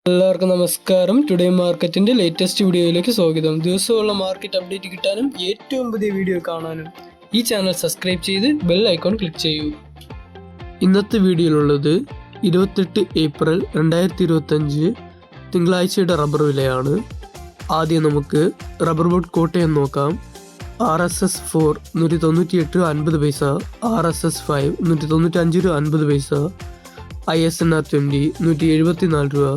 എല്ലാവർക്കും നമസ്കാരം. ടുഡേ മാർക്കറ്റിന്റെ ലേറ്റസ്റ്റ് വീഡിയോയിലേക്ക് സ്വാഗതം. ദിവസമുള്ള മാർക്കറ്റ് അപ്ഡേറ്റ് കിട്ടാനും ഏറ്റവും പുതിയ വീഡിയോ കാണാനും ഈ ചാനൽ സബ്സ്ക്രൈബ് ചെയ്ത് ബെൽ ഐക്കോൺ ക്ലിക്ക് ചെയ്യൂ. ഇന്നത്തെ വീഡിയോയിലുള്ളത് 28 ഏപ്രിൽ 2025 തിങ്കളാഴ്ചയുടെ റബ്ബർ വിലയാണ്. ആദ്യം നമുക്ക് റബ്ബർ ബോർഡ് കോട്ടയം നോക്കാം. RSS 4 198 50 പൈസ, RSS 5 195 50 പൈസ, ISNR 20 174 രൂപ,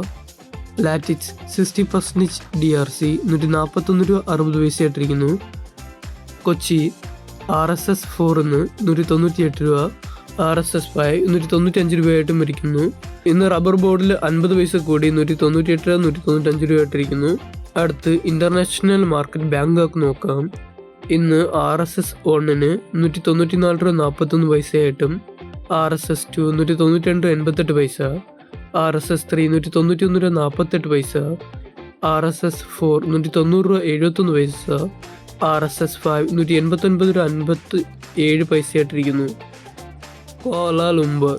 ലാറ്റിക്സ് 60% DRC 141 രൂപ 60 പൈസ ആയിട്ടിരിക്കുന്നു. കൊച്ചി RSS 4 198 രൂപ, RSS 5 195 രൂപയായിട്ടും ഇരിക്കുന്നു. ഇന്ന് റബ്ബർ ബോർഡിൽ 50 പൈസ കൂടി 198 രൂപ 195 രൂപ ആയിട്ടിരിക്കുന്നു. അടുത്ത് ഇന്റർനാഷണൽ മാർക്കറ്റ് ബാങ്കോക്ക് നോക്കാം. ഇന്ന് RSS 1 194 രൂപ 41 പൈസയായിട്ടും, RSS 2 192 88 പൈസ, RSS 3 191 രൂപ 48 പൈസ, RSS 4 190 രൂപ 71 പൈസ, RSS 5 189 രൂപ 57 പൈസയായിട്ടിരിക്കുന്നു. കോലാലംപൂർ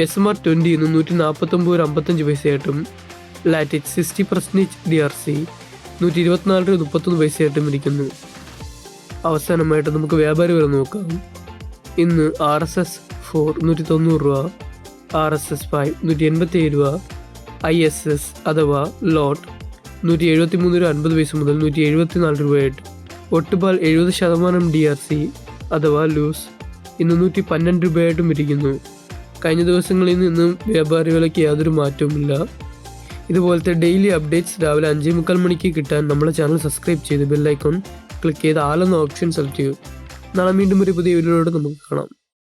SMR 20 149 രൂപ 55 പൈസയായിട്ടും, ലാറ്റിക്സ് 60% DRC 124 രൂപ 31 പൈസയായിട്ടും ഇരിക്കുന്നു. അവസാനമായിട്ട് നമുക്ക് വ്യാപാരി വില നോക്കാം. ഇന്ന് RSS 4 190 രൂപ, RSS 5 187 രൂപ, ISS അഥവാ ലോട്ട് 173 രൂപ 50 പൈസ മുതൽ 174 രൂപയായിട്ട്. ഒട്ടുപാൽ 70% DRC അഥവാ ലൂസ് ഇന്ന് 112 രൂപയായിട്ടും ഇരിക്കുന്നു. കഴിഞ്ഞ ദിവസങ്ങളിൽ നിന്നും വ്യാപാരി വിലയ്ക്ക് യാതൊരു മാറ്റവുമില്ല. ഇതുപോലത്തെ ഡെയിലി അപ്ഡേറ്റ്സ് രാവിലെ 5:45 മണിക്ക് കിട്ടാൻ നമ്മുടെ ചാനൽ സബ്സ്ക്രൈബ് ചെയ്ത് ബെൽ ഐക്കോൺ ക്ലിക്ക് ചെയ്ത് ആലെന്ന ഓപ്ഷൻ സെലക്ട് ചെയ്യൂ. നാളെ വീണ്ടും ഒരു പുതിയ വീഡിയോയോട് നമുക്ക് കാണാം.